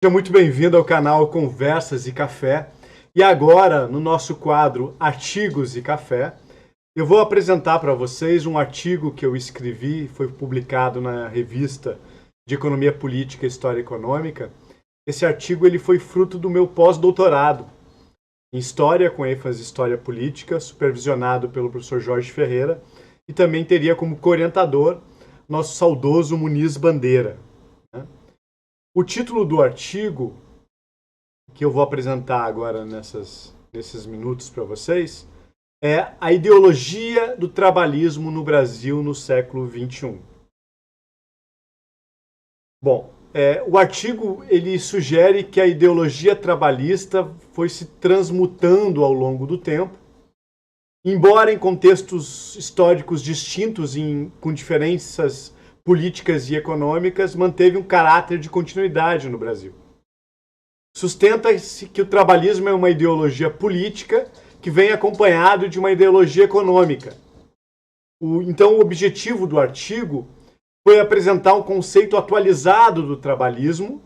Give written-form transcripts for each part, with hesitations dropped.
Seja muito bem-vindo ao canal Conversas e Café. E agora, no nosso quadro Artigos e Café, eu vou apresentar para vocês um artigo que eu escrevi, foi publicado na revista de Economia Política e História Econômica. Esse artigo ele foi fruto do meu pós-doutorado em História, com ênfase em História Política, supervisionado pelo professor Jorge Ferreira, e também teria como co-orientador nosso saudoso Muniz Bandeira. O título do artigo, que eu vou apresentar agora nesses minutos para vocês, é A Ideologia do Trabalhismo no Brasil no século XXI. Bom, o artigo ele sugere que a ideologia trabalhista foi se transmutando ao longo do tempo, embora em contextos históricos distintos, com diferenças políticas e econômicas, manteve um caráter de continuidade no Brasil. Sustenta-se que o trabalhismo é uma ideologia política que vem acompanhado de uma ideologia econômica. Então, o objetivo do artigo foi apresentar um conceito atualizado do trabalhismo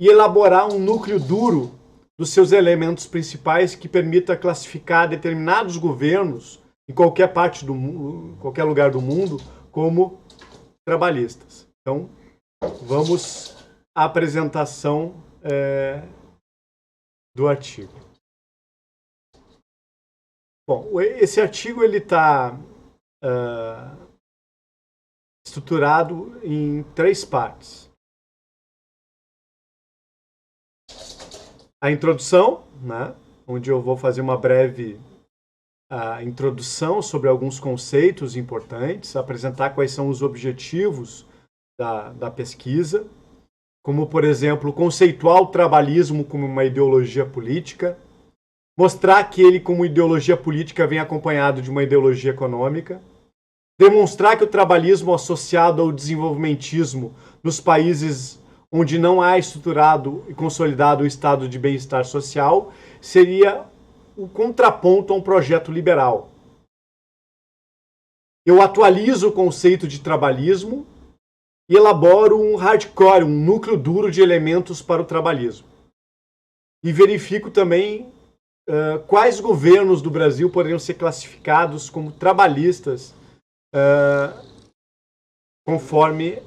e elaborar um núcleo duro dos seus elementos principais que permita classificar determinados governos em qualquer parte do mundo, qualquer lugar do mundo, como trabalhistas. Então, vamos à apresentação do artigo. Bom, esse artigo ele está estruturado em 3 partes. A introdução, né, onde eu vou fazer uma breve introdução sobre alguns conceitos importantes, apresentar quais são os objetivos da pesquisa, como, por exemplo, conceituar o trabalhismo como uma ideologia política, mostrar que ele, como ideologia política, vem acompanhado de uma ideologia econômica, demonstrar que o trabalhismo associado ao desenvolvimentismo nos países onde não há estruturado e consolidado o estado de bem-estar social seria o contraponto a um projeto liberal. Eu atualizo o conceito de trabalhismo e elaboro um hardcore, um núcleo duro de elementos para o trabalhismo. E verifico também quais governos do Brasil poderiam ser classificados como trabalhistas conforme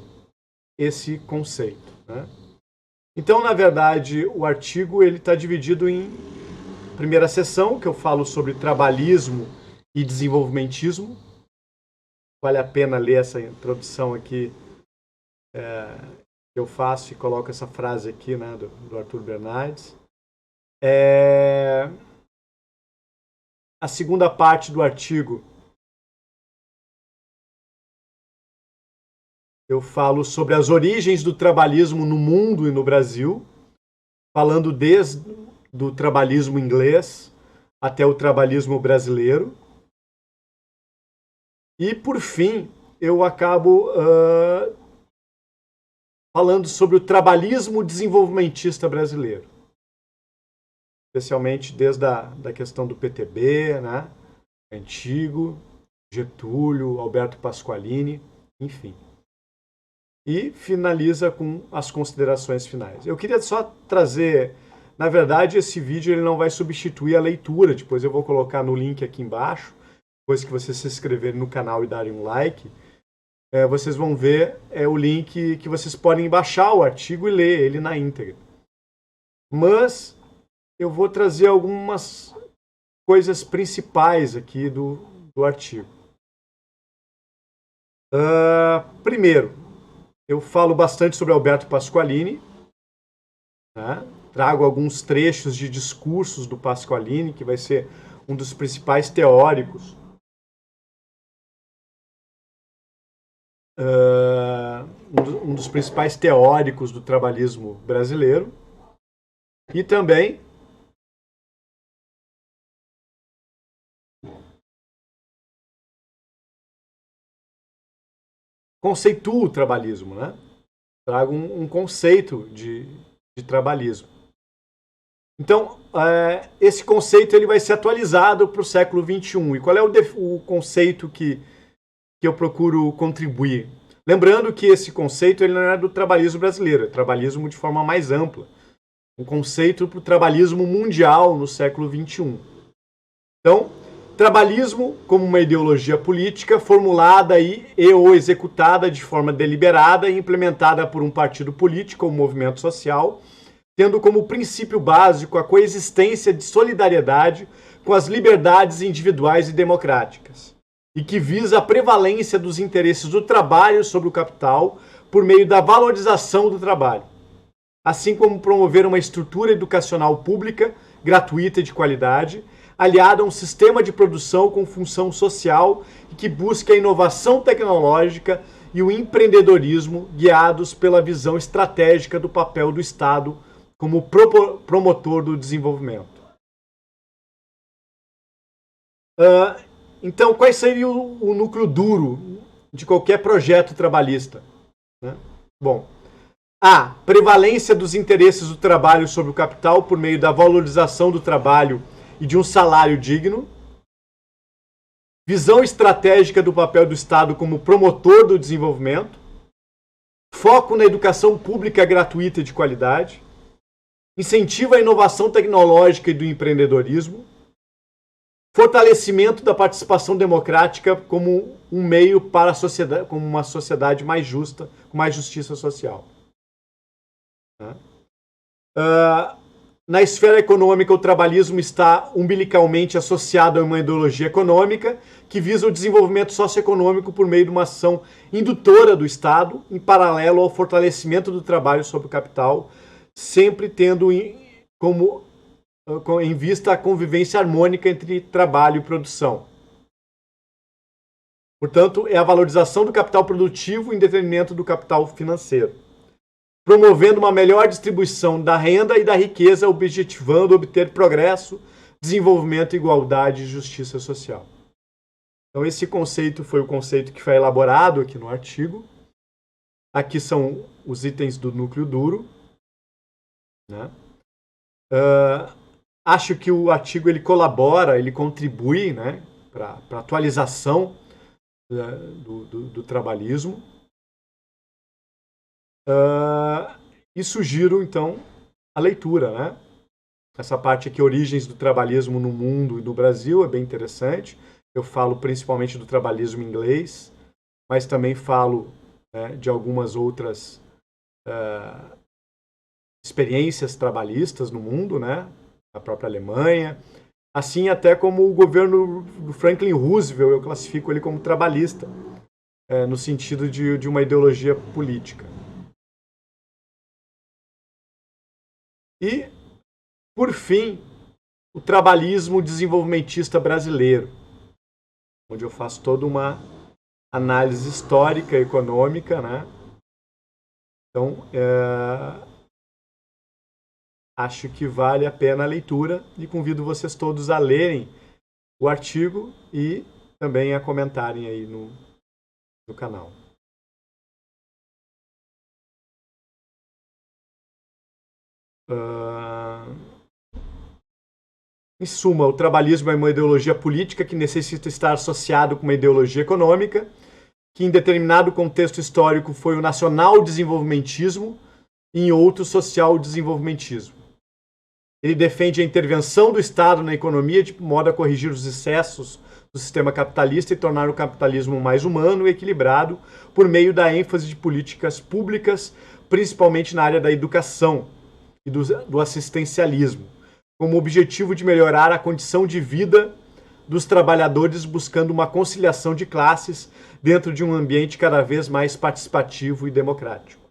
esse conceito, né? Então, na verdade, o artigo está dividido em primeira seção, que eu falo sobre trabalhismo e desenvolvimentismo. Vale a pena ler essa introdução aqui que eu faço e coloco essa frase aqui, né, do Arthur Bernardes. A segunda parte do artigo eu falo sobre as origens do trabalhismo no mundo e no Brasil, falando desde do trabalhismo inglês até o trabalhismo brasileiro. E, por fim, eu acabo falando sobre o trabalhismo desenvolvimentista brasileiro, especialmente desde da questão do PTB, né, antigo, Getúlio, Alberto Pasqualini, enfim. E finaliza com as considerações finais. Eu queria só trazer, na verdade, esse vídeo ele não vai substituir a leitura, depois eu vou colocar no link aqui embaixo, depois que vocês se inscreverem no canal e darem um like, vocês vão ver o link que vocês podem baixar o artigo e ler ele na íntegra. Mas eu vou trazer algumas coisas principais aqui do artigo. Primeiro, eu falo bastante sobre Alberto Pasqualini, né? Trago alguns trechos de discursos do Pasqualini, que vai ser um dos principais teóricos um dos principais teóricos do trabalhismo brasileiro, e também conceituo o trabalhismo, né? Trago um conceito de trabalhismo. Então, esse conceito ele vai ser atualizado para o século XXI. E qual é o conceito que eu procuro contribuir? Lembrando que esse conceito ele não é do trabalhismo brasileiro, é trabalhismo de forma mais ampla. um conceito para o trabalhismo mundial no século XXI. Então, trabalhismo como uma ideologia política formulada e ou executada de forma deliberada e implementada por um partido político ou movimento social, tendo como princípio básico a coexistência de solidariedade com as liberdades individuais e democráticas, e que visa a prevalência dos interesses do trabalho sobre o capital por meio da valorização do trabalho, assim como promover uma estrutura educacional pública, gratuita e de qualidade, aliada a um sistema de produção com função social e que busca a inovação tecnológica e o empreendedorismo guiados pela visão estratégica do papel do Estado como promotor do desenvolvimento. Então, qual seria o núcleo duro de qualquer projeto trabalhista? Bom, a prevalência dos interesses do trabalho sobre o capital por meio da valorização do trabalho e de um salário digno. Visão estratégica do papel do Estado como promotor do desenvolvimento. Foco na educação pública gratuita e de qualidade. Incentiva a inovação tecnológica e do empreendedorismo. Fortalecimento da participação democrática como um meio para a sociedade, como uma sociedade mais justa, com mais justiça social. Na esfera econômica, o trabalhismo está umbilicalmente associado a uma ideologia econômica que visa o desenvolvimento socioeconômico por meio de uma ação indutora do Estado, em paralelo ao fortalecimento do trabalho sobre o capital, sempre tendo em vista a convivência harmônica entre trabalho e produção. Portanto, é a valorização do capital produtivo em detrimento do capital financeiro, promovendo uma melhor distribuição da renda e da riqueza, objetivando obter progresso, desenvolvimento, igualdade e justiça social. Então, esse conceito foi o conceito que foi elaborado aqui no artigo. Aqui são os itens do núcleo duro. Acho que o artigo ele colabora, ele contribui, para a atualização do trabalhismo. E sugiro, então, a leitura. Essa parte aqui, Origens do Trabalhismo no Mundo e no Brasil, é bem interessante. Eu falo principalmente do trabalhismo inglês, mas também falo de algumas outras experiências trabalhistas no mundo, a própria Alemanha, assim até como o governo do Franklin Roosevelt, eu classifico ele como trabalhista, no sentido de uma ideologia política. E, por fim, o trabalhismo desenvolvimentista brasileiro, onde eu faço toda uma análise histórica e econômica, Então, acho que vale a pena a leitura e convido vocês todos a lerem o artigo e também a comentarem aí no canal. Em suma, o trabalhismo é uma ideologia política que necessita estar associado com uma ideologia econômica, que em determinado contexto histórico foi o nacional-desenvolvimentismo e em outro social-desenvolvimentismo. Ele defende a intervenção do Estado na economia de modo a corrigir os excessos do sistema capitalista e tornar o capitalismo mais humano e equilibrado por meio da ênfase de políticas públicas, principalmente na área da educação e do assistencialismo, como objetivo de melhorar a condição de vida dos trabalhadores buscando uma conciliação de classes dentro de um ambiente cada vez mais participativo e democrático.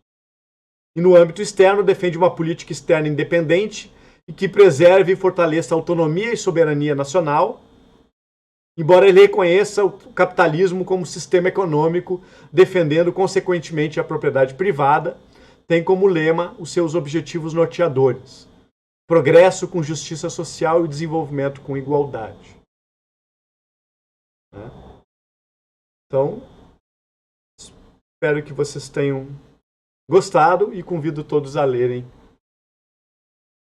E no âmbito externo, defende uma política externa independente e que preserve e fortaleça a autonomia e soberania nacional, embora ele reconheça o capitalismo como sistema econômico, defendendo consequentemente a propriedade privada, tem como lema os seus objetivos norteadores: progresso com justiça social e desenvolvimento com igualdade. Então, espero que vocês tenham gostado e convido todos a lerem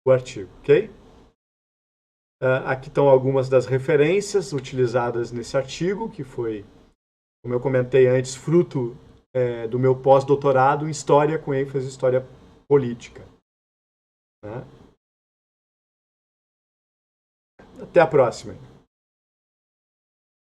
o artigo, ok? Aqui estão algumas das referências utilizadas nesse artigo, que foi, como eu comentei antes, fruto do meu pós-doutorado em História, com ênfase em História Política. Até a próxima.